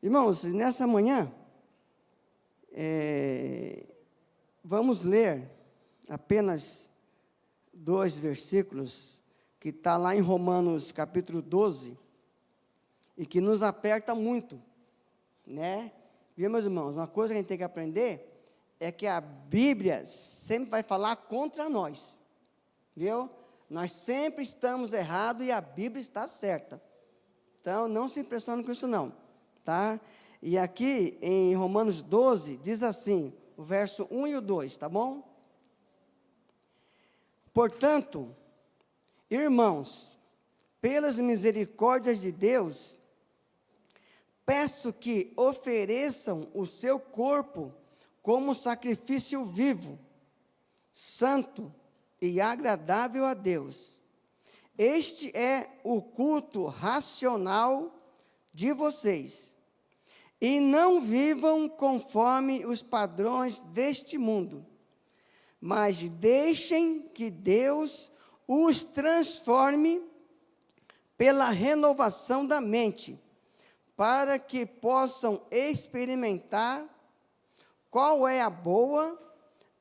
Irmãos, nessa manhã, vamos ler apenas 2 versículos, que está lá em Romanos capítulo 12, e que nos aperta muito, né? Viu, meus irmãos, uma coisa que a gente tem que aprender é que a Bíblia sempre vai falar contra nós, viu? Nós sempre estamos errados e a Bíblia está certa. Então, não se impressione com isso não, tá? E aqui, em Romanos 12, diz assim, o verso 1 e o 2, tá bom? Portanto, irmãos, pelas misericórdias de Deus, peço que ofereçam o seu corpo como sacrifício vivo, santo e agradável a Deus. Este é o culto racional de vocês. E não vivam conforme os padrões deste mundo, mas deixem que Deus os transforme pela renovação da mente, para que possam experimentar qual é a boa,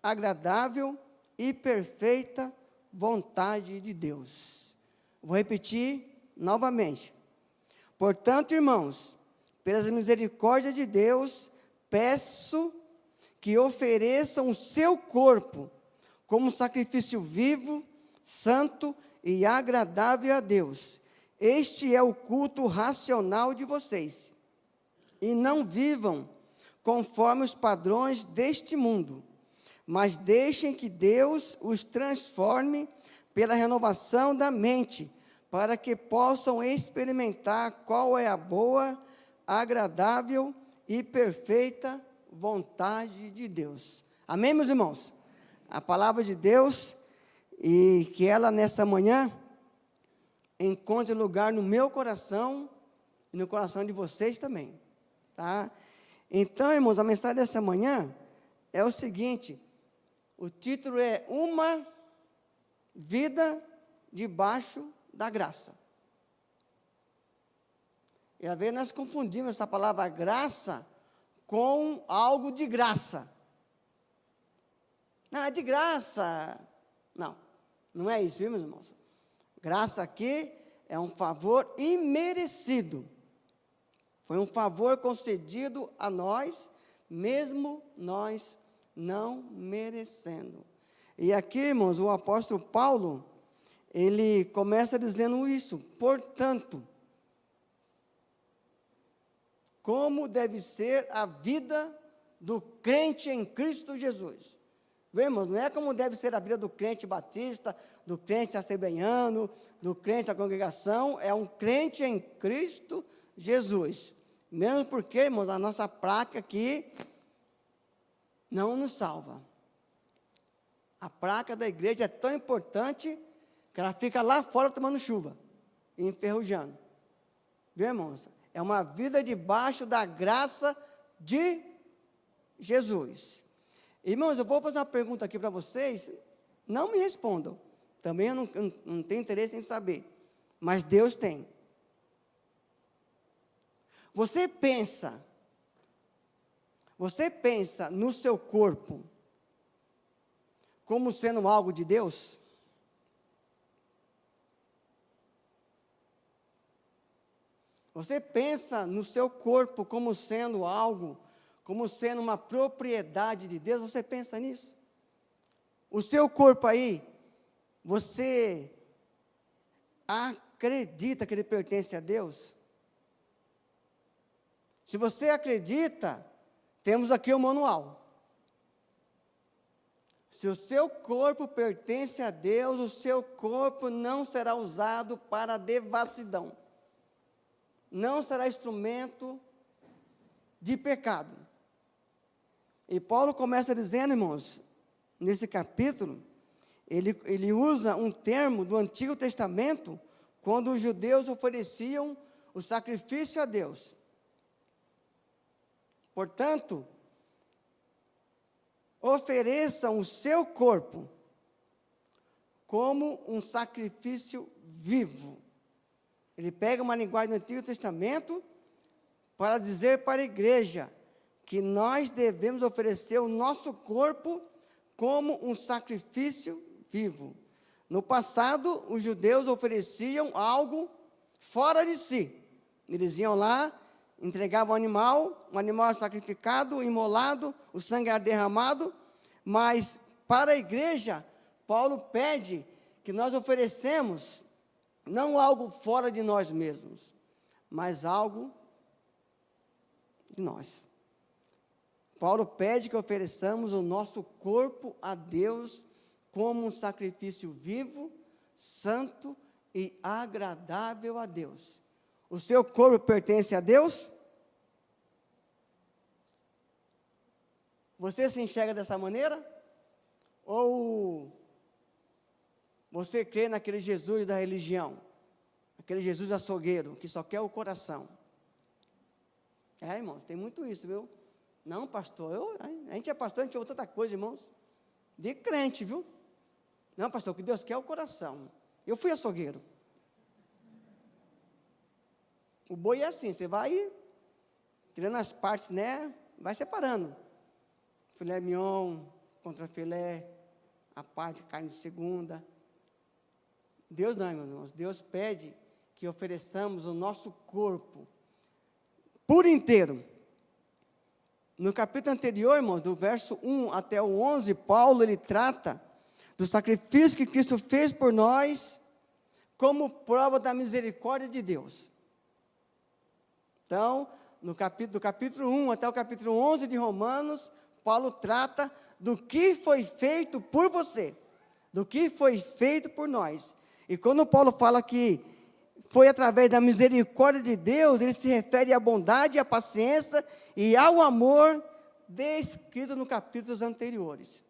agradável e perfeita vontade de Deus. Vou repetir novamente. Portanto, irmãos, pelas misericórdias de Deus, peço que ofereçam o seu corpo como sacrifício vivo, santo e agradável a Deus. Este é o culto racional de vocês. E não vivam conforme os padrões deste mundo, mas deixem que Deus os transforme pela renovação da mente, para que possam experimentar qual é a boa, agradável e perfeita vontade de Deus. Amém, meus irmãos? A palavra de Deus, e que ela nessa manhã encontre lugar no meu coração e no coração de vocês também, tá? Então, irmãos, a mensagem dessa manhã é o seguinte, o título é Uma Vida Debaixo da Graça. E às vezes nós confundimos essa palavra graça com algo de graça. Não, é de graça. Não, não é isso, viu, meus irmãos? Graça aqui é um favor imerecido. Foi um favor concedido a nós, mesmo nós não merecendo. E aqui, irmãos, o apóstolo Paulo, ele começa dizendo isso. Portanto, como deve ser a vida do crente em Cristo Jesus. Irmãos, não é como deve ser a vida do crente batista, do crente assembleiano, do crente da congregação, é um crente em Cristo Jesus. Mesmo porque, irmãos, a nossa placa aqui não nos salva. A placa da igreja é tão importante que ela fica lá fora tomando chuva, enferrujando. Viu, irmãos? É uma vida debaixo da graça de Jesus. Irmãos, eu vou fazer uma pergunta aqui para vocês, não me respondam, também eu não tenho interesse em saber, mas Deus tem. Você pensa no seu corpo como sendo algo de Deus? Você pensa no seu corpo como sendo algo, como sendo uma propriedade de Deus? Você pensa nisso? O seu corpo aí, você acredita que ele pertence a Deus? Se você acredita, temos aqui o manual. Se o seu corpo pertence a Deus, o seu corpo não será usado para devassidão. Não será instrumento de pecado. E Paulo começa dizendo, irmãos, nesse capítulo, ele usa um termo do Antigo Testamento, quando os judeus ofereciam o sacrifício a Deus. Portanto, ofereçam o seu corpo como um sacrifício vivo. Ele pega uma linguagem do Antigo Testamento para dizer para a igreja que nós devemos oferecer o nosso corpo como um sacrifício vivo. No passado, os judeus ofereciam algo fora de si. Eles iam lá, entregavam um animal sacrificado, imolado, o sangue era derramado, mas para a igreja, Paulo pede que nós oferecemos não algo fora de nós mesmos, mas algo de nós. Paulo pede que ofereçamos o nosso corpo a Deus como um sacrifício vivo, santo e agradável a Deus. O seu corpo pertence a Deus? Você se enxerga dessa maneira? Ou você crê naquele Jesus da religião? Aquele Jesus açougueiro, que só quer o coração? Irmãos, tem muito isso, viu? Não, pastor, a gente é pastor, a gente ouve tanta coisa, irmãos. De crente, viu? Não, pastor, o que Deus quer é o coração. Eu fui açougueiro. O boi é assim, você vai tirando as partes, né? Vai separando. Filé mignon, contra filé, a parte de carne de segunda. Deus não, meus irmãos. Deus pede que ofereçamos o nosso corpo por inteiro. No capítulo anterior, irmãos, do verso 1 até o 11, Paulo, ele trata do sacrifício que Cristo fez por nós como prova da misericórdia de Deus. Então, do capítulo 1 até o capítulo 11 de Romanos, Paulo trata do que foi feito por você, do que foi feito por nós. E quando Paulo fala que foi através da misericórdia de Deus, ele se refere à bondade, à paciência e ao amor descrito nos capítulos anteriores.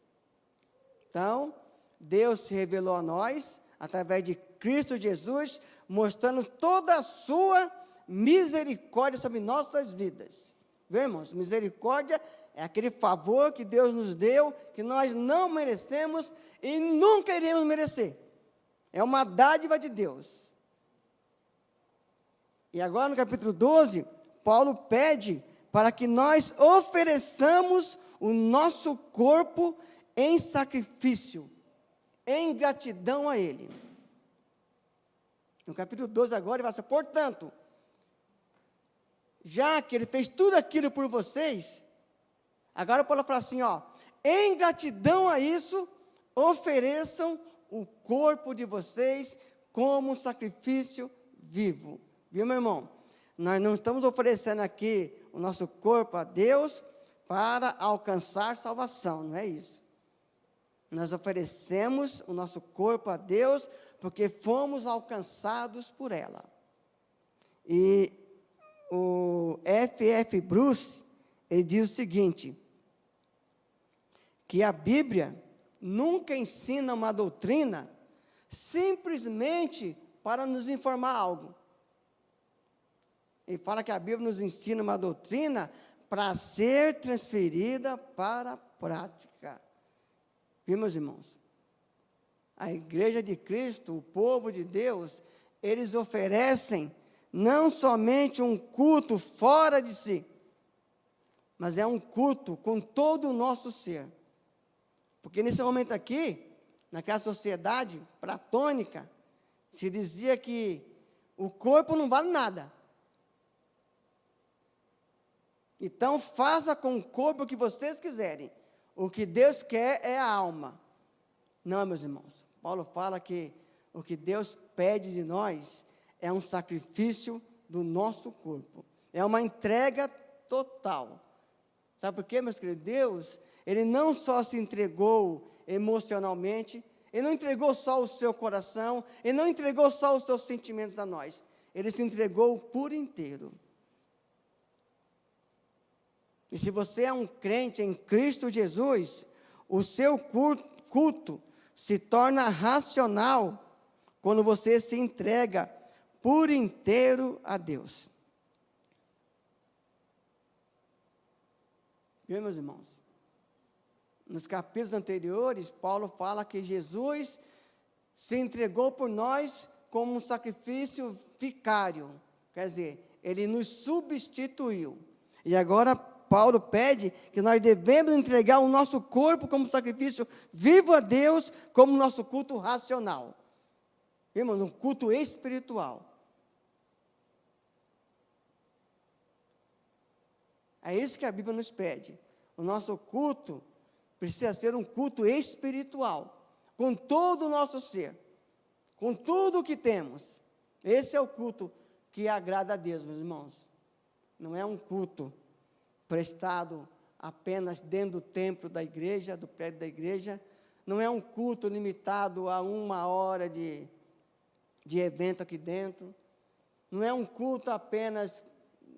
Então, Deus se revelou a nós, através de Cristo Jesus, mostrando toda a sua misericórdia sobre nossas vidas. Viu, irmãos? Misericórdia é aquele favor que Deus nos deu, que nós não merecemos e nunca iremos merecer. É uma dádiva de Deus. E agora no capítulo 12, Paulo pede para que nós ofereçamos o nosso corpo em sacrifício, em gratidão a Ele. No capítulo 12 agora, ele vai dizer, portanto, já que Ele fez tudo aquilo por vocês, agora Paulo fala assim, em gratidão a isso, ofereçam o corpo de vocês como um sacrifício vivo. Viu, meu irmão? Nós não estamos oferecendo aqui o nosso corpo a Deus para alcançar salvação, não é isso. Nós oferecemos o nosso corpo a Deus porque fomos alcançados por ela. E o F.F. Bruce, ele diz o seguinte, que a Bíblia nunca ensina uma doutrina simplesmente para nos informar algo. Ele fala que a Bíblia nos ensina uma doutrina para ser transferida para a prática. Viu, meus irmãos? A igreja de Cristo, o povo de Deus, eles oferecem não somente um culto fora de si, mas é um culto com todo o nosso ser. Porque nesse momento aqui, naquela sociedade platônica, se dizia que o corpo não vale nada. Então, faça com o corpo o que vocês quiserem. O que Deus quer é a alma. Não, meus irmãos. Paulo fala que o que Deus pede de nós é um sacrifício do nosso corpo. É uma entrega total. Sabe por quê, meus queridos? Deus, Ele não só se entregou emocionalmente, Ele não entregou só o seu coração, Ele não entregou só os seus sentimentos a nós. Ele se entregou por inteiro. E se você é um crente em Cristo Jesus, o seu culto se torna racional quando você se entrega por inteiro a Deus. Viu, meus irmãos? Nos capítulos anteriores, Paulo fala que Jesus se entregou por nós como um sacrifício vicário. Quer dizer, Ele nos substituiu. E agora Paulo pede que nós devemos entregar o nosso corpo como sacrifício vivo a Deus, como nosso culto racional. Irmãos, um culto espiritual. É isso que a Bíblia nos pede. O nosso culto precisa ser um culto espiritual, com todo o nosso ser, com tudo o que temos. Esse é o culto que agrada a Deus, meus irmãos. Não é um culto prestado apenas dentro do templo da igreja, do prédio da igreja. Não é um culto limitado a 1 hora de evento aqui dentro. Não é um culto apenas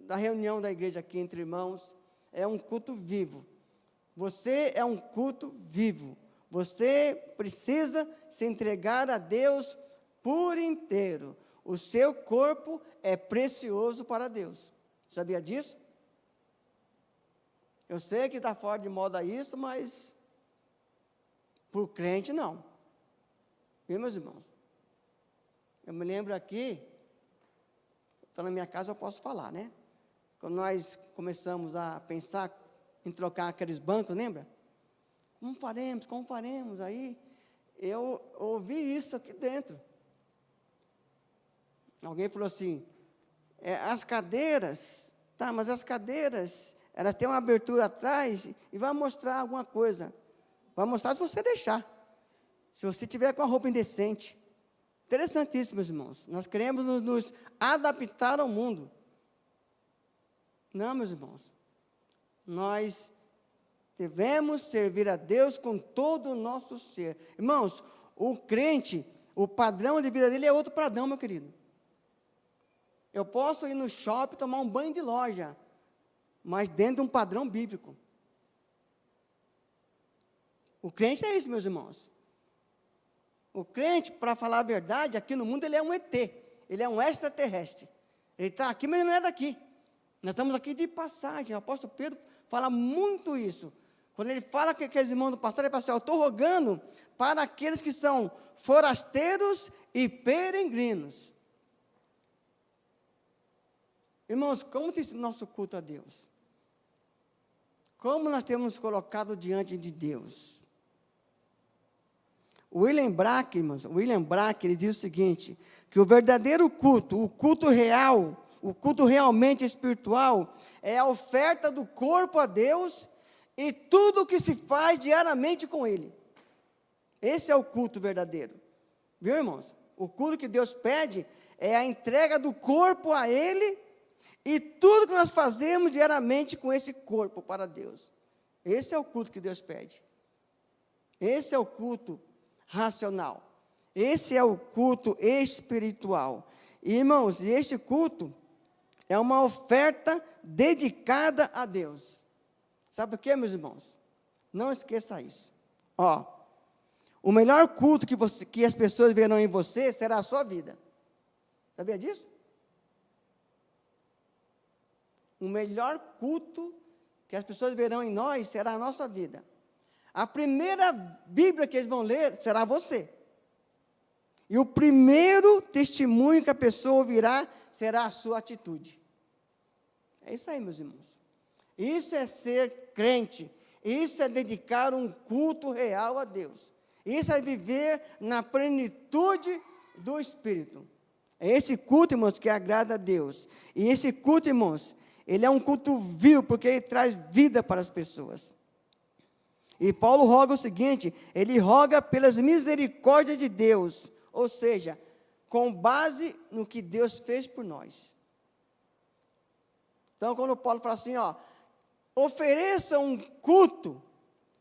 da reunião da igreja aqui entre irmãos. É um culto vivo. Você é um culto vivo. Você precisa se entregar a Deus por inteiro. O seu corpo é precioso para Deus. Sabia disso? Eu sei que está fora de moda isso, mas para o crente não. Viu, meus irmãos? Eu me lembro aqui, estou na minha casa, eu posso falar, né? Quando nós começamos a pensar em trocar aqueles bancos, lembra? Como faremos? Aí, eu ouvi isso aqui dentro. Alguém falou assim, as cadeiras, tá, mas as cadeiras, elas têm uma abertura atrás e vai mostrar alguma coisa. Vai mostrar se você deixar. Se você tiver com a roupa indecente. Interessantíssimo, meus irmãos. Nós queremos nos adaptar ao mundo. Não, meus irmãos. Nós devemos servir a Deus com todo o nosso ser. Irmãos, o crente, o padrão de vida dele é outro padrão, meu querido. Eu posso ir no shopping tomar um banho de loja, mas dentro de um padrão bíblico. O crente é isso, meus irmãos. O crente, para falar a verdade, aqui no mundo ele é um ET, ele é um extraterrestre. Ele está aqui, mas ele não é daqui. Nós estamos aqui de passagem. O apóstolo Pedro fala muito isso. Quando ele fala que aqueles irmãos do passado, ele fala assim, eu estou rogando para aqueles que são forasteiros e peregrinos. Irmãos, como tem sido nosso culto a Deus? Como nós temos nos colocado diante de Deus? William Brach, irmãos, ele diz o seguinte, que o verdadeiro culto, o culto real, o culto realmente espiritual, é a oferta do corpo a Deus e tudo o que se faz diariamente com Ele. Esse é o culto verdadeiro. Viu, irmãos? O culto que Deus pede é a entrega do corpo a Ele e tudo que nós fazemos diariamente com esse corpo para Deus. Esse é o culto que Deus pede. Esse é o culto racional. Esse é o culto espiritual. E, irmãos, e este culto é uma oferta dedicada a Deus. Sabe por quê, meus irmãos? Não esqueça isso. O melhor culto que as pessoas verão em você será a sua vida. Sabia disso? O melhor culto que as pessoas verão em nós será a nossa vida. A primeira Bíblia que eles vão ler será você. E o primeiro testemunho que a pessoa ouvirá será a sua atitude. É isso aí, meus irmãos. Isso é ser crente. Isso é dedicar um culto real a Deus. Isso é viver na plenitude do Espírito. É esse culto, irmãos, que agrada a Deus. E esse culto, irmãos, ele é um culto vivo, porque ele traz vida para as pessoas. E Paulo roga o seguinte, ele roga pelas misericórdias de Deus, ou seja, com base no que Deus fez por nós. Então, quando Paulo fala assim, ofereçam um culto,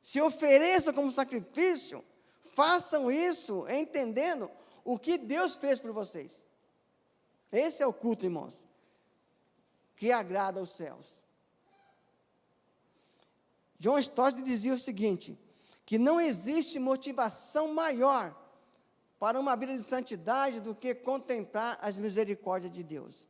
se ofereçam como sacrifício, façam isso entendendo o que Deus fez por vocês. Esse é o culto, irmãos, que agrada aos céus. John Stott dizia o seguinte, que não existe motivação maior para uma vida de santidade do que contemplar as misericórdias de Deus.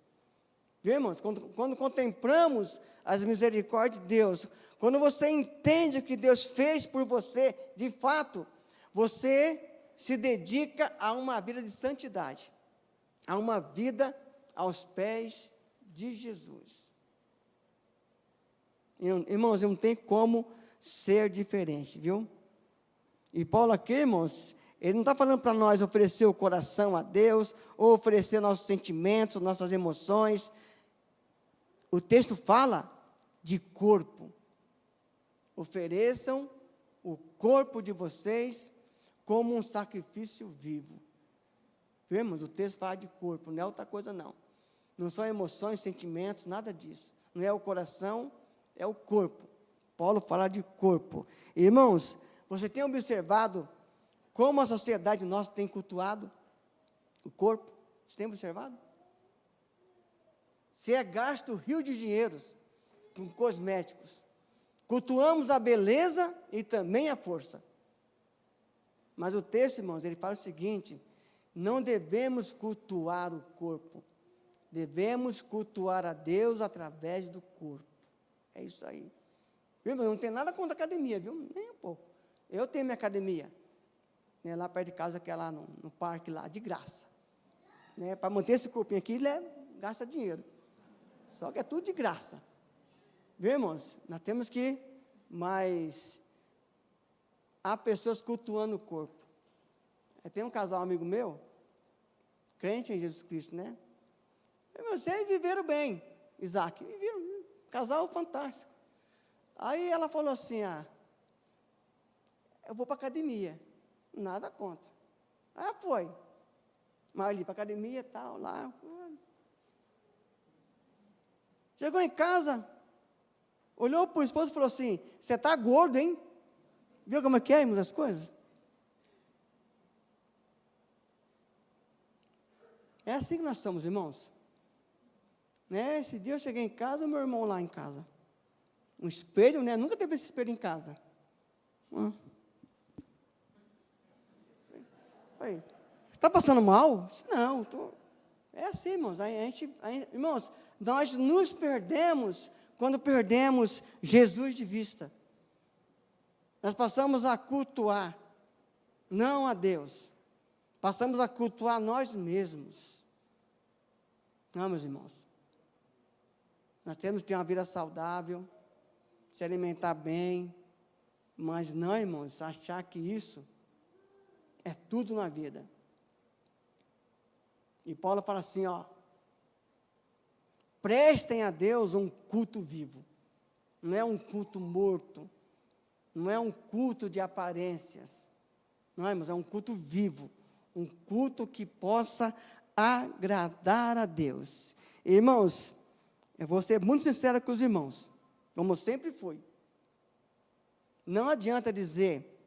Viu, irmãos? Quando contemplamos as misericórdias de Deus, quando você entende o que Deus fez por você, de fato, você se dedica a uma vida de santidade, a uma vida aos pés de Jesus. Irmãos, não tem como ser diferente, viu? E Paulo aqui, irmãos, ele não está falando para nós oferecer o coração a Deus, ou oferecer nossos sentimentos, nossas emoções. O texto fala de corpo. Ofereçam o corpo de vocês como um sacrifício vivo. Vemos, o texto fala de corpo, não é outra coisa não. Não são emoções, sentimentos, nada disso. Não é o coração, é o corpo. Paulo fala de corpo. Irmãos, você tem observado como a sociedade nossa tem cultuado o corpo? Você tem observado? Se é gasto rio de dinheiros com cosméticos. Cultuamos a beleza e também a força. Mas o texto, irmãos, ele fala o seguinte: não devemos cultuar o corpo. Devemos cultuar a Deus através do corpo. É isso aí. Viu, não tem nada contra a academia, viu? Nem um pouco. Eu tenho minha academia, né, lá perto de casa, que é lá no parque, lá, de graça. Né, para manter esse corpinho aqui, ele gasta dinheiro. Só que é tudo de graça. Viu, irmãos? Nós temos que, mas há pessoas cultuando o corpo. Tem um casal amigo meu, crente em Jesus Cristo, né? Vocês viveram bem, Isaac, viveram, casal fantástico. Aí ela falou assim, eu vou para a academia, nada contra. Aí ela foi, mas ali para a academia e tal, lá. Chegou em casa, olhou para o esposo e falou assim, você está gordo, hein? Viu como é que é, irmãos, as coisas? É assim que nós estamos, irmãos. Né? Esse dia eu cheguei em casa, meu irmão lá em casa. Um espelho, né? Nunca teve esse espelho em casa. Oi, você está passando mal? Não, é assim, irmãos. Irmãos, nós nos perdemos quando perdemos Jesus de vista. Nós passamos a cultuar, não a Deus. Passamos a cultuar nós mesmos. Não, meus irmãos. Nós temos que ter uma vida saudável, se alimentar bem, mas não, irmãos, achar que isso é tudo na vida. E Paulo fala assim, prestem a Deus um culto vivo. Não é um culto morto, não é um culto de aparências. Não, irmãos, é um culto vivo. Um culto que possa agradar a Deus. Irmãos, eu vou ser muito sincero com os irmãos, como eu sempre fui. Não adianta dizer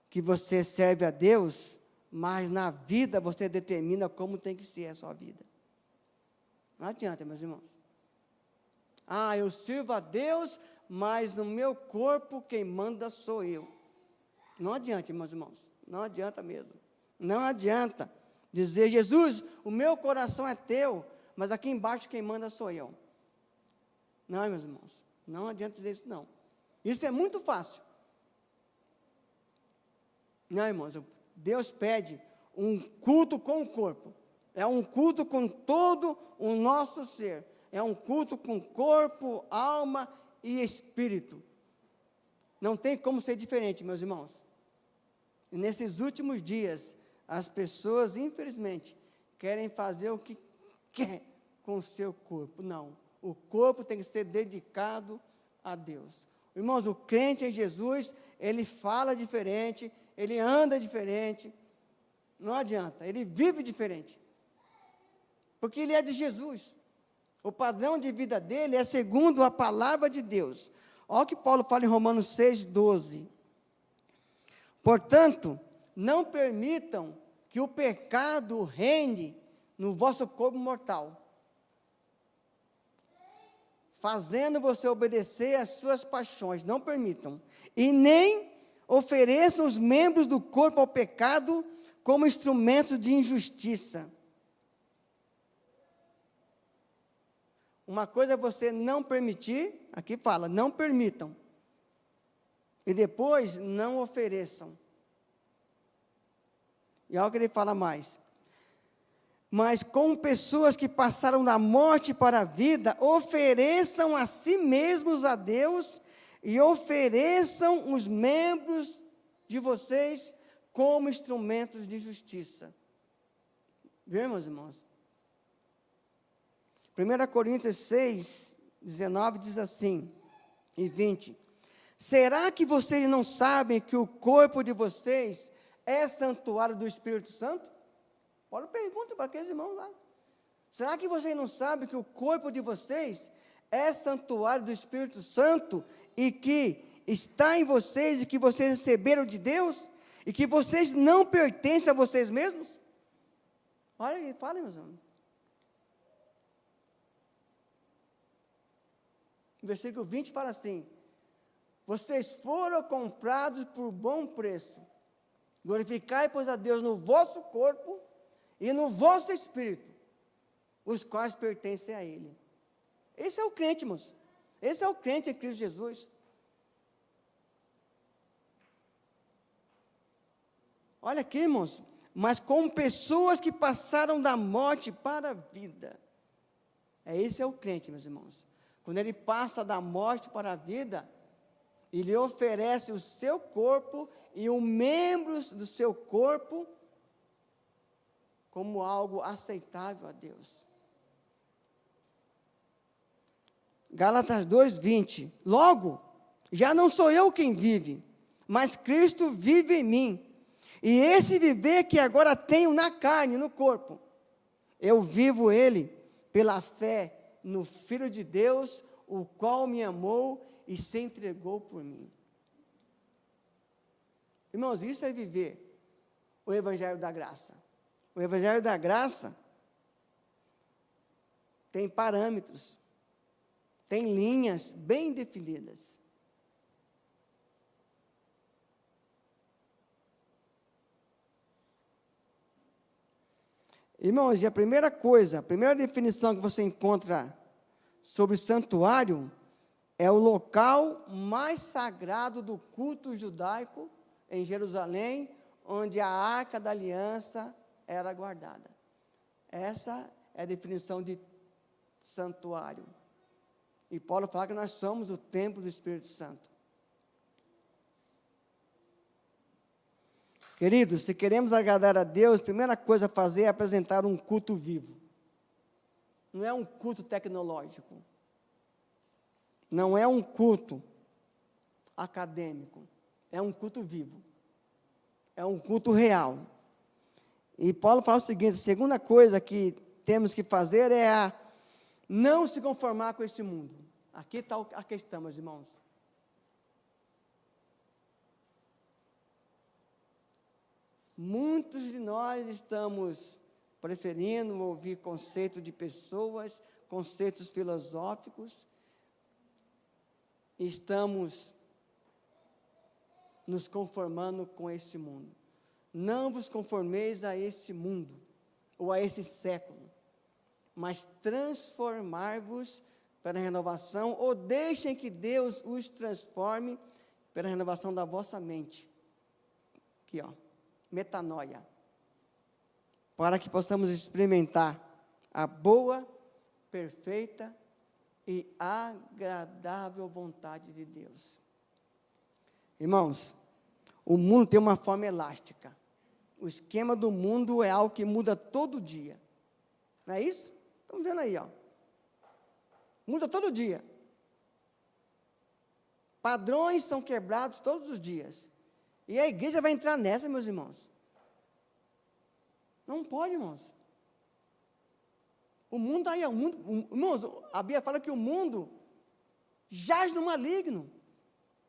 que você serve a Deus, mas na vida você determina como tem que ser a sua vida. Não adianta, meus irmãos. Eu sirvo a Deus, mas no meu corpo quem manda sou eu. Não adianta, meus irmãos. Não adianta mesmo. Não adianta dizer, Jesus, o meu coração é teu, mas aqui embaixo quem manda sou eu. Não, meus irmãos, não adianta dizer isso não. Isso é muito fácil. Não, irmãos, Deus pede um culto com o corpo. É um culto com todo o nosso ser. É um culto com corpo, alma e espírito. Não tem como ser diferente, meus irmãos. E nesses últimos dias, as pessoas, infelizmente, querem fazer o que quer com o seu corpo. Não, o corpo tem que ser dedicado a Deus. Irmãos, o crente em Jesus, ele fala diferente, ele anda diferente, não adianta, ele vive diferente, porque ele é de Jesus. O padrão de vida dele é segundo a palavra de Deus. Olha o que Paulo fala em Romanos 6,12. Portanto, não permitam que o pecado reine no vosso corpo mortal, fazendo você obedecer às suas paixões. Não permitam. E nem ofereçam os membros do corpo ao pecado como instrumentos de injustiça. Uma coisa é você não permitir, aqui fala, não permitam. E depois, não ofereçam. E olha o que ele fala mais. Mas como pessoas que passaram da morte para a vida, ofereçam a si mesmos a Deus e ofereçam os membros de vocês como instrumentos de justiça. Viu, meus irmãos? 1 Coríntios 6, 19 diz assim, e 20. Será que vocês não sabem que o corpo de vocês é santuário do Espírito Santo? Paulo pergunta para aqueles irmãos lá. Será que vocês não sabem que o corpo de vocês é santuário do Espírito Santo e que está em vocês e que vocês receberam de Deus e que vocês não pertencem a vocês mesmos? Olha aí, fala, meus irmãos. O versículo 20 fala assim: vocês foram comprados por bom preço. Glorificai, pois, a Deus no vosso corpo e no vosso espírito, os quais pertencem a Ele. Esse é o crente, irmãos. Esse é o crente em Cristo Jesus. Olha aqui, irmãos. Mas como pessoas que passaram da morte para a vida. Esse é o crente, meus irmãos. Quando ele passa da morte para a vida, ele oferece o seu corpo e os membros do seu corpo como algo aceitável a Deus. Gálatas 2:20. Logo, já não sou eu quem vive, mas Cristo vive em mim. E esse viver que agora tenho na carne, no corpo, eu vivo ele pela fé no Filho de Deus, o qual me amou e se entregou por mim. Irmãos, isso é viver o Evangelho da Graça. O Evangelho da Graça tem parâmetros, tem linhas bem definidas. Irmãos, e a primeira definição que você encontra sobre santuário é o local mais sagrado do culto judaico em Jerusalém, onde a Arca da Aliança era guardada. Essa é a definição de santuário. E Paulo fala que nós somos o templo do Espírito Santo. Queridos, se queremos agradar a Deus, a primeira coisa a fazer é apresentar um culto vivo. Não é um culto tecnológico. Não é um culto acadêmico. É um culto vivo. É um culto real. E Paulo fala o seguinte: a segunda coisa que temos que fazer é não se conformar com esse mundo. Aqui está a questão, meus irmãos. Muitos de nós estamos preferindo ouvir conceitos de pessoas, conceitos filosóficos, e estamos nos conformando com esse mundo. Não vos conformeis a esse mundo, ou a esse século, mas transformar-vos pela renovação, ou deixem que Deus os transforme pela renovação da vossa mente. Aqui, ó, metanoia. Para que possamos experimentar a boa, perfeita e agradável vontade de Deus. Irmãos, o mundo tem uma forma elástica. O esquema do mundo é algo que muda todo dia. Não é isso? Estamos vendo aí, ó. Muda todo dia. Padrões são quebrados todos os dias. E a igreja vai entrar nessa, meus irmãos. Não pode, irmãos. O mundo aí, irmãos, a Bíblia fala que o mundo jaz no maligno.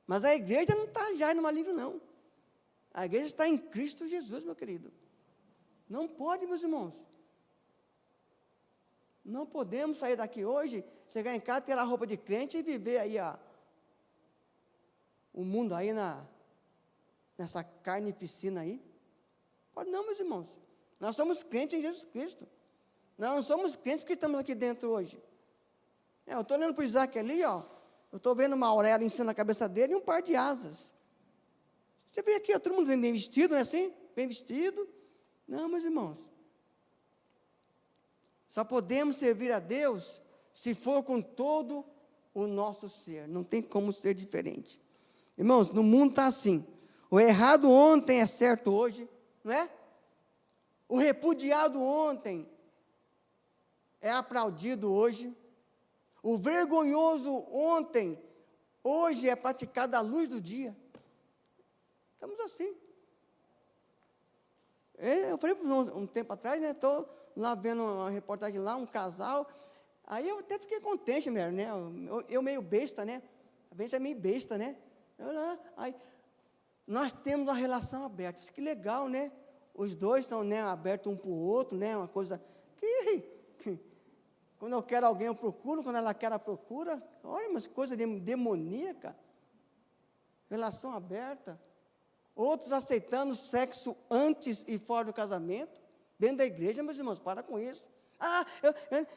Mas a igreja não está jaz no maligno, não. A igreja está em Cristo Jesus, meu querido. Não pode, meus irmãos. Não podemos sair daqui hoje, chegar em casa, ter a roupa de crente e viver aí o mundo aí nessa carnificina aí. Pode não, meus irmãos. Nós somos crentes em Jesus Cristo. Nós não somos crentes porque estamos aqui dentro hoje. Eu estou olhando para o Isaac ali, ó. Eu estou vendo uma auréola em cima da cabeça dele e um par de asas. Você vê aqui, ó, todo mundo vem bem vestido, não é assim? Bem vestido. Não, meus irmãos. Só podemos servir a Deus se for com todo o nosso ser. Não tem como ser diferente. Irmãos, no mundo está assim. O errado ontem é certo hoje, não é? O repudiado ontem é aplaudido hoje. O vergonhoso ontem, hoje é praticado à luz do dia. Estamos assim. Eu falei um tempo atrás, né? Estou lá vendo uma reportagem lá, um casal. Aí eu até fiquei contente mesmo, né? Eu meio besta, né? A gente é meio besta, né? Aí, nós temos uma relação aberta. Que legal, né? Os dois estão, né, abertos um para o outro, né? Uma coisa que quando eu quero alguém eu procuro, quando ela quer ela procura. Olha, mas coisa demoníaca. Relação aberta. Outros aceitando sexo antes e fora do casamento, dentro da igreja, meus irmãos, para com isso.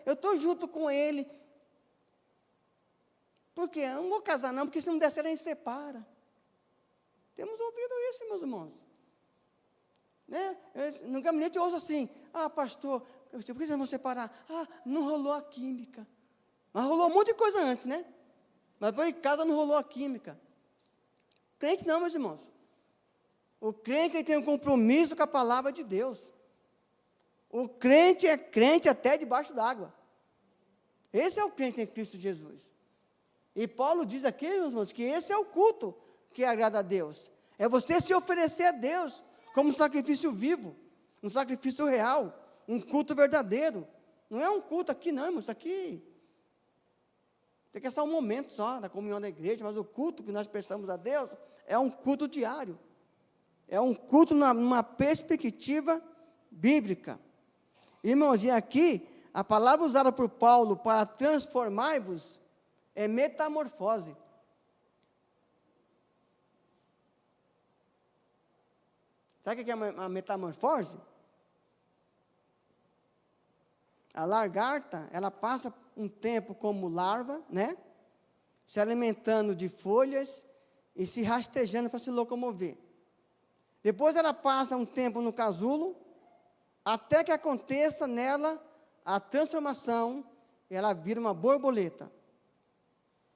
Eu estou junto com ele. Por quê? Eu não vou casar não, porque se não der certo a gente separa. Temos ouvido isso, meus irmãos. Né? No gabinete eu ouço assim, pastor, por que vocês vão separar? Não rolou a química. Mas rolou um monte de coisa antes, né? Mas depois em casa não rolou a química. Crente não, meus irmãos. O crente ele tem um compromisso com a palavra de Deus. O crente é crente até debaixo d'água. Esse é o crente em Cristo Jesus. E Paulo diz aqui, meus irmãos, que esse é o culto que agrada a Deus. É você se oferecer a Deus como um sacrifício vivo, um sacrifício real, um culto verdadeiro. Não é um culto aqui não, irmãos, isso aqui tem que ser só um momento só da comunhão da igreja, mas o culto que nós prestamos a Deus é um culto diário. É um culto numa perspectiva bíblica. Irmãos, e aqui, a palavra usada por Paulo para transformar-vos é metamorfose. Sabe o que é uma metamorfose? A lagarta, ela passa um tempo como larva, né? Se alimentando de folhas e se rastejando para se locomover. Depois ela passa um tempo no casulo, até que aconteça nela a transformação, e ela vira uma borboleta.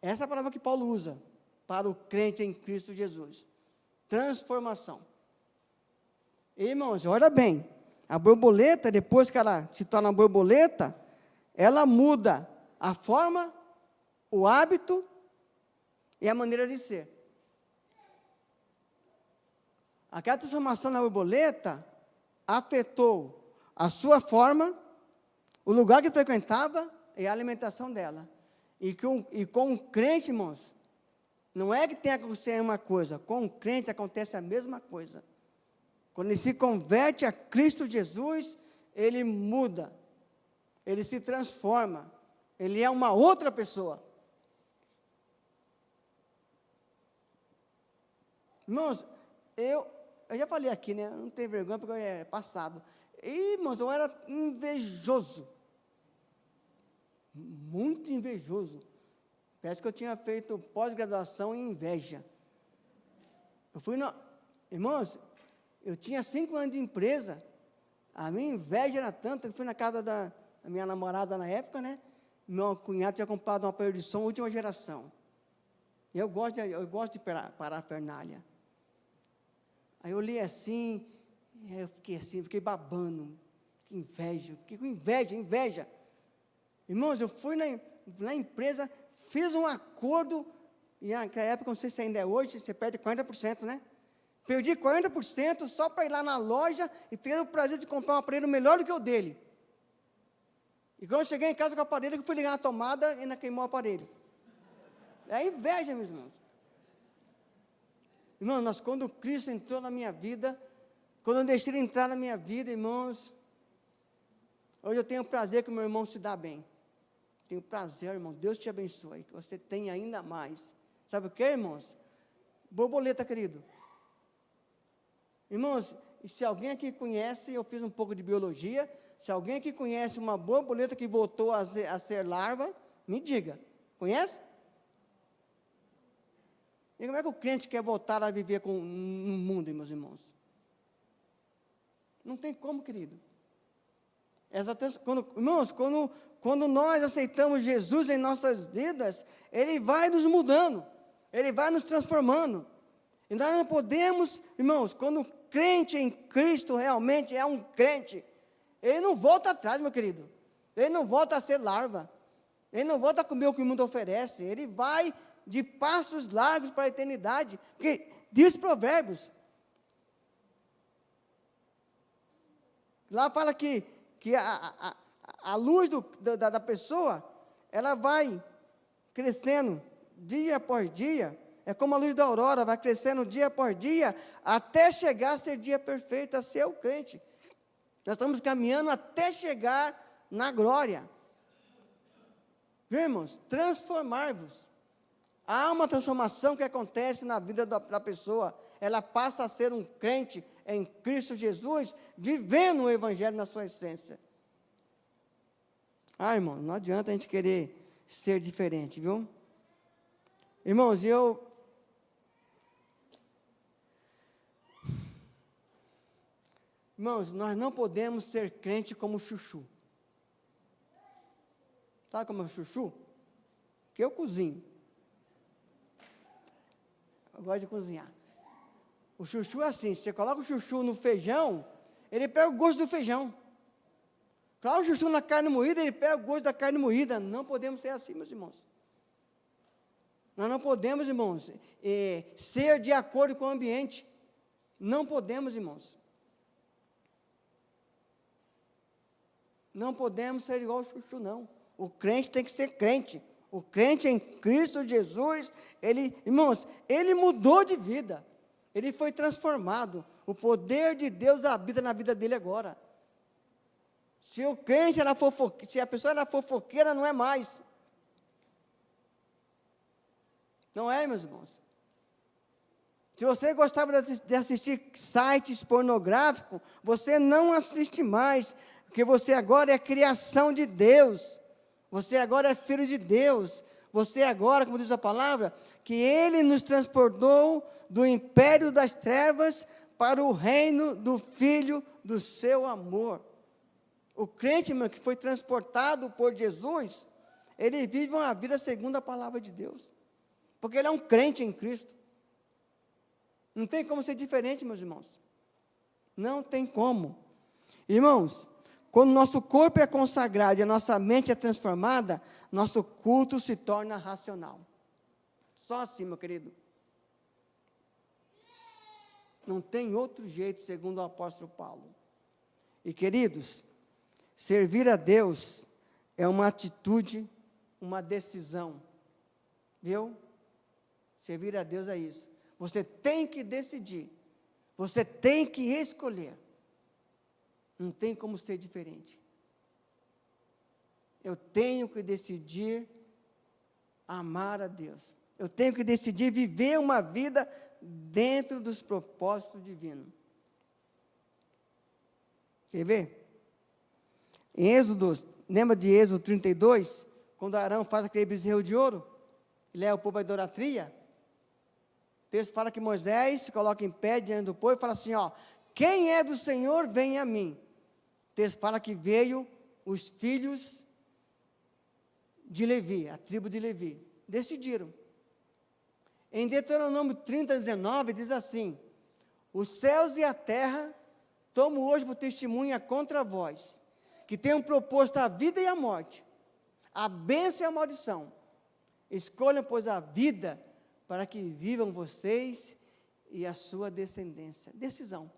Essa é a palavra que Paulo usa para o crente em Cristo Jesus. Transformação. Irmãos, olha bem, a borboleta, depois que ela se torna borboleta, ela muda a forma, o hábito e a maneira de ser. Aquela transformação na borboleta afetou a sua forma, o lugar que frequentava e a alimentação dela. E com o crente, irmãos, não é que tenha acontecido uma coisa, com o crente acontece a mesma coisa. Quando ele se converte a Cristo Jesus, ele muda, ele se transforma, ele é uma outra pessoa. Irmãos, eu já falei aqui, né? Não tenho vergonha porque é passado. Irmãos, eu era invejoso. Muito invejoso. Parece que eu tinha feito pós-graduação em inveja. Irmãos, eu tinha 5 anos de empresa. A minha inveja era tanta que eu fui na casa da minha namorada na época, né? Meu cunhado tinha comprado uma aparelho de som última geração. E eu gosto de parafernália. Aí eu li assim, eu fiquei assim, fiquei babando. Que inveja, fiquei com inveja. Irmãos, eu fui na empresa, fiz um acordo, e naquela época, não sei se ainda é hoje, você perde 40%, né? Perdi 40% só para ir lá na loja e ter o prazer de comprar um aparelho melhor do que o dele. E quando eu cheguei em casa com o aparelho, eu fui ligar na tomada e ainda queimou o aparelho. É inveja, meus irmãos. Irmãos, mas quando Cristo entrou na minha vida, quando eu deixei ele entrar na minha vida, irmãos, hoje eu tenho o prazer que o meu irmão se dá bem. Tenho prazer, irmão, Deus te abençoe, que você tenha ainda mais. Sabe o que, irmãos? Borboleta, querido. Irmãos, e se alguém aqui conhece, eu fiz um pouco de biologia, se alguém aqui conhece uma borboleta que voltou a ser larva, me diga, conhece? E como é que o crente quer voltar a viver no mundo, meus irmãos? Não tem como, querido. Irmãos, quando nós aceitamos Jesus em nossas vidas, Ele vai nos mudando, Ele vai nos transformando. E nós não podemos, irmãos, quando o crente em Cristo realmente é um crente, ele não volta atrás, meu querido. Ele não volta a ser larva. Ele não volta a comer o que o mundo oferece. Ele vai de passos largos para a eternidade. Porque diz Provérbios. Lá fala que a luz da pessoa, ela vai crescendo dia após dia. É como a luz da aurora, vai crescendo dia após dia, até chegar a ser dia perfeito, a ser o crente. Nós estamos caminhando até chegar na glória. Irmãos, transformar-vos. Há uma transformação que acontece na vida da pessoa. Ela passa a ser um crente em Cristo Jesus, vivendo o Evangelho na sua essência. Irmão, não adianta a gente querer ser diferente, viu? Irmãos, Irmãos, nós não podemos ser crente como chuchu. Sabe como é o chuchu? Que eu cozinho. Eu gosto de cozinhar. O chuchu é assim, você coloca o chuchu no feijão, ele pega o gosto do feijão. Coloca o chuchu na carne moída, ele pega o gosto da carne moída. Não podemos ser assim, meus irmãos. Nós não podemos, irmãos, ser de acordo com o ambiente. Não podemos, irmãos. Não podemos ser igual ao chuchu, não. O crente tem que ser crente. O crente em Cristo Jesus, irmãos, ele mudou de vida. Ele foi transformado. O poder de Deus habita na vida dele agora. Se o crente era fofoqueiro, se a pessoa era fofoqueira, não é mais. Não é, meus irmãos? Se você gostava de assistir sites pornográficos, você não assiste mais. Porque você agora é criação de Deus, você agora é filho de Deus, você agora, como diz a palavra, que Ele nos transportou do império das trevas para o reino do Filho do seu amor. O crente, meu, que foi transportado por Jesus, ele vive uma vida segundo a palavra de Deus, porque ele é um crente em Cristo. Não tem como ser diferente, meus irmãos, não tem como. Irmãos, quando nosso corpo é consagrado e a nossa mente é transformada, nosso culto se torna racional. Só assim, meu querido. Não tem outro jeito, segundo o apóstolo Paulo. E, queridos, servir a Deus é uma atitude, uma decisão. Viu? Servir a Deus é isso. Você tem que decidir. Você tem que escolher. Não tem como ser diferente. Eu tenho que decidir amar a Deus. Eu tenho que decidir viver uma vida dentro dos propósitos divinos. Quer ver? Em Êxodo, lembra de Êxodo 32? Quando Arão faz aquele bezerro de ouro, ele leva o povo à idolatria. O texto fala que Moisés se coloca em pé diante do povo e fala assim, ó, quem é do Senhor, vem a mim. O texto fala que veio os filhos de Levi, a tribo de Levi, decidiram. Em Deuteronômio 30, 19, diz assim, os céus e a terra tomo hoje por testemunha contra vós, que tenham proposto a vida e a morte, a bênção e a maldição. Escolham, pois, a vida, para que vivam vocês e a sua descendência. Decisão.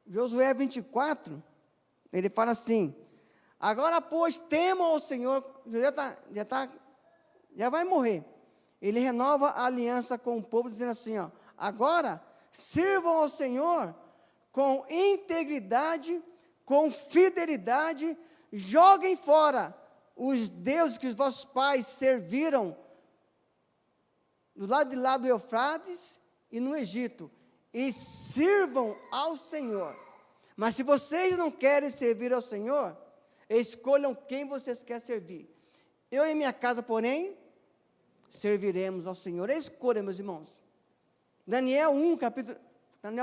Josué 24, ele fala assim, agora, pois, temam ao Senhor, já vai morrer. Ele renova a aliança com o povo, dizendo assim, ó, agora, sirvam ao Senhor com integridade, com fidelidade, joguem fora os deuses que os vossos pais serviram do lado de lá do Eufrates e no Egito, e sirvam ao Senhor. Mas se vocês não querem servir ao Senhor, escolham quem vocês querem servir. Eu e minha casa, porém, serviremos ao Senhor. É escolha, meus irmãos. Daniel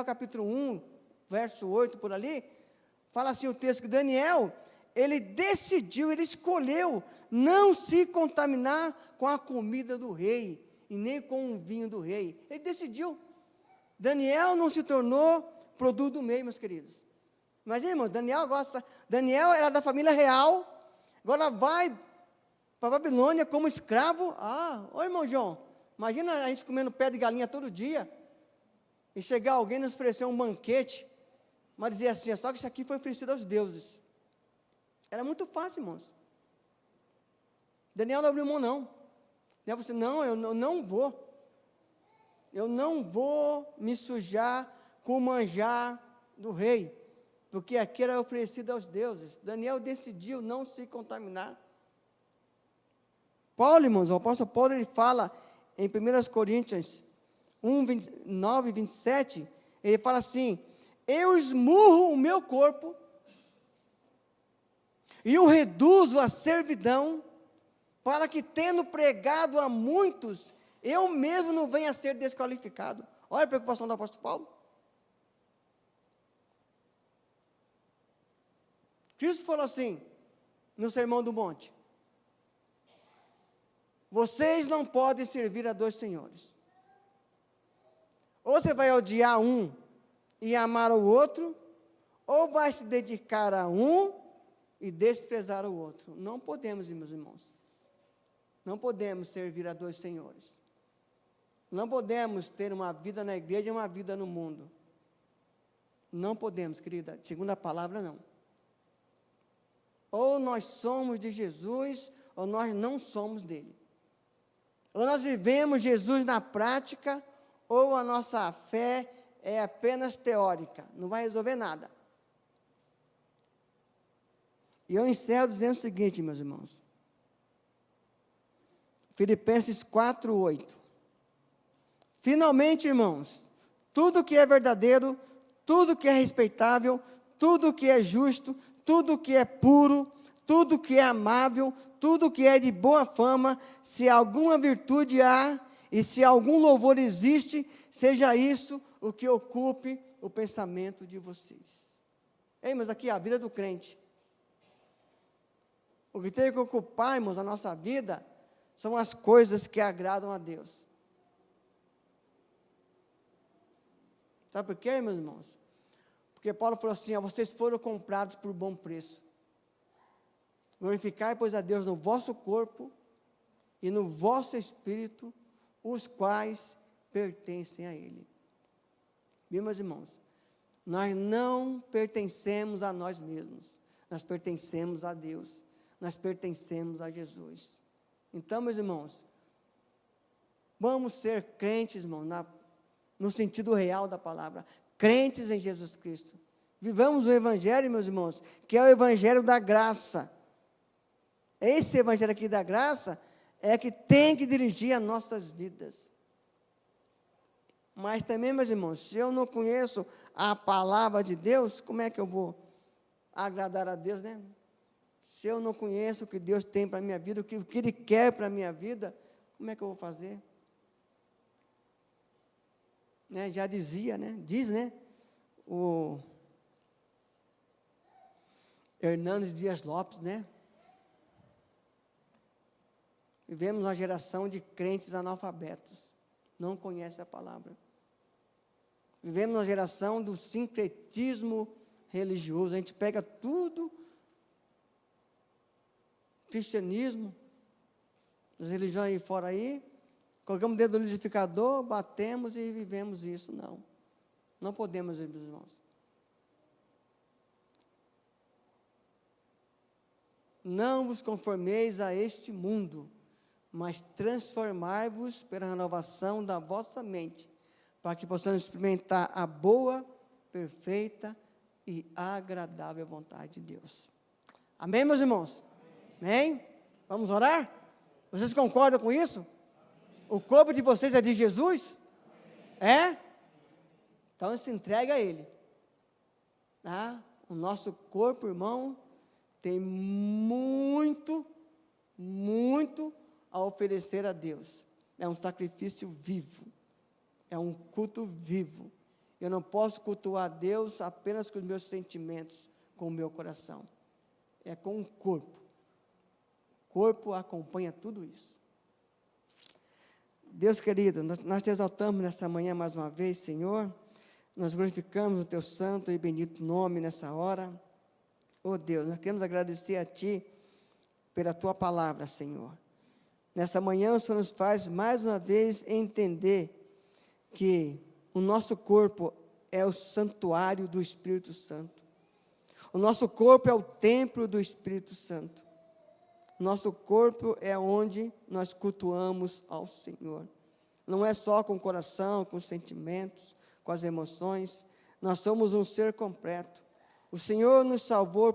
capítulo 1, verso 8 por ali, fala assim o texto que Daniel, ele decidiu, ele escolheu não se contaminar com a comida do rei, e nem com o vinho do rei. Ele decidiu. Daniel não se tornou produto do meio, meus queridos. Mas, irmãos, Daniel era da família real, agora vai para a Babilônia como escravo. Ô irmão João, imagina a gente comendo pé de galinha todo dia, e chegar alguém e nos oferecer um banquete, mas dizer assim, só que isso aqui foi oferecido aos deuses. Era muito fácil, irmãos. Daniel não abriu mão, não. Daniel falou assim, não, eu não vou. Eu não vou me sujar com o manjar do rei, porque aqui era oferecido aos deuses. Daniel decidiu não se contaminar. Paulo, irmãos, o apóstolo Paulo, ele fala em 1 Coríntios 9, 27, ele fala assim, eu esmurro o meu corpo e o reduzo à servidão, para que, tendo pregado a muitos, eu mesmo não venha a ser desqualificado. Olha a preocupação do apóstolo Paulo. Cristo falou assim, no Sermão do Monte, vocês não podem servir a dois senhores. Ou você vai odiar um e amar o outro, ou vai se dedicar a um e desprezar o outro. Não podemos, meus irmãos. Não podemos servir a dois senhores. Não podemos ter uma vida na igreja e uma vida no mundo. Não podemos, querida, segundo a palavra, não. Ou nós somos de Jesus, ou nós não somos dele. Ou nós vivemos Jesus na prática, ou a nossa fé é apenas teórica, não vai resolver nada. E eu encerro dizendo o seguinte, meus irmãos. Filipenses 4:8. Finalmente, irmãos, tudo que é verdadeiro, tudo que é respeitável, tudo que é justo, tudo que é puro, tudo que é amável, tudo que é de boa fama, se alguma virtude há e se algum louvor existe, seja isso o que ocupe o pensamento de vocês. Ei, mas aqui a vida do crente. O que tem que ocupar, irmãos, a nossa vida, são as coisas que agradam a Deus. Sabe por quê, meus irmãos? Porque Paulo falou assim, vocês foram comprados por bom preço. Glorificai, pois, a Deus no vosso corpo e no vosso espírito, os quais pertencem a Ele. Meus irmãos, nós não pertencemos a nós mesmos, nós pertencemos a Deus, nós pertencemos a Jesus. Então, meus irmãos, vamos ser crentes, irmão, no sentido real da palavra, crentes em Jesus Cristo. Vivamos o Evangelho, meus irmãos, que é o Evangelho da graça. Esse Evangelho aqui da graça é que tem que dirigir as nossas vidas. Mas também, meus irmãos, se eu não conheço a palavra de Deus, como é que eu vou agradar a Deus, né? Se eu não conheço o que Deus tem para a minha vida, o que Ele quer para a minha vida, como é que eu vou fazer? Né, já dizia, né? Diz, né? O Hernandes Dias Lopes, né? Vivemos uma geração de crentes analfabetos, não conhecem a palavra. Vivemos uma geração do sincretismo religioso, a gente pega tudo, cristianismo, as religiões aí fora aí, colocamos o dedo no liquidificador, batemos e vivemos isso. Não podemos, meus irmãos. Não vos conformeis a este mundo, mas transformai-vos pela renovação da vossa mente, para que possamos experimentar a boa, perfeita e agradável vontade de Deus. Amém, meus irmãos? Amém? Vamos orar? Vocês concordam com isso? O corpo de vocês é de Jesus? É? Então se entrega a Ele. Tá? O nosso corpo, irmão, tem muito a oferecer a Deus. É um sacrifício vivo. É um culto vivo. Eu não posso cultuar a Deus apenas com os meus sentimentos, com o meu coração. É com o corpo. O corpo acompanha tudo isso. Deus querido, nós te exaltamos nessa manhã mais uma vez, Senhor. Nós glorificamos o teu santo e bendito nome nessa hora. Oh Deus, nós queremos agradecer a Ti pela Tua palavra, Senhor. Nessa manhã o Senhor nos faz mais uma vez entender que o nosso corpo é o santuário do Espírito Santo. O nosso corpo é o templo do Espírito Santo. Nosso corpo é onde nós cultuamos ao Senhor. Não é só com o coração, com os sentimentos, com as emoções. Nós somos um ser completo. O Senhor nos salvou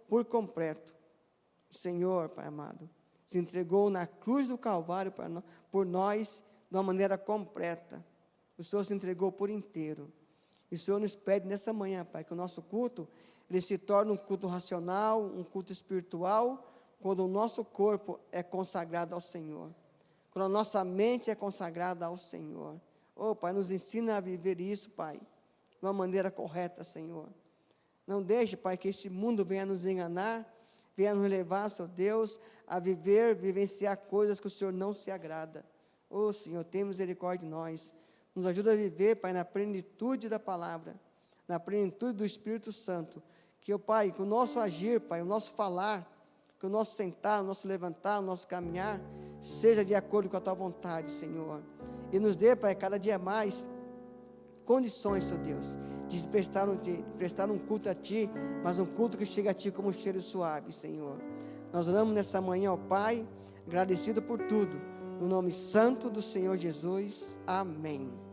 por completo. O Senhor, Pai amado, se entregou na cruz do Calvário por nós de uma maneira completa. O Senhor se entregou por inteiro. E o Senhor nos pede nessa manhã, Pai, que o nosso culto ele se torne um culto racional, um culto espiritual, quando o nosso corpo é consagrado ao Senhor. Quando a nossa mente é consagrada ao Senhor. Oh, Pai, nos ensina a viver isso, Pai, de uma maneira correta, Senhor. Não deixe, Pai, que esse mundo venha nos enganar, venha nos levar, Senhor Deus, a vivenciar coisas que o Senhor não se agrada. Oh, Senhor, tem misericórdia de nós. Nos ajuda a viver, Pai, na plenitude da palavra, na plenitude do Espírito Santo. Que, oh, Pai, que o nosso agir, Pai, o nosso falar, que o nosso sentar, o nosso levantar, o nosso caminhar, seja de acordo com a Tua vontade, Senhor. E nos dê, Pai, cada dia mais condições, Senhor Deus, de prestar um culto a Ti, mas um culto que chega a Ti como um cheiro suave, Senhor. Nós oramos nessa manhã, ó Pai, agradecido por tudo, no nome santo do Senhor Jesus. Amém.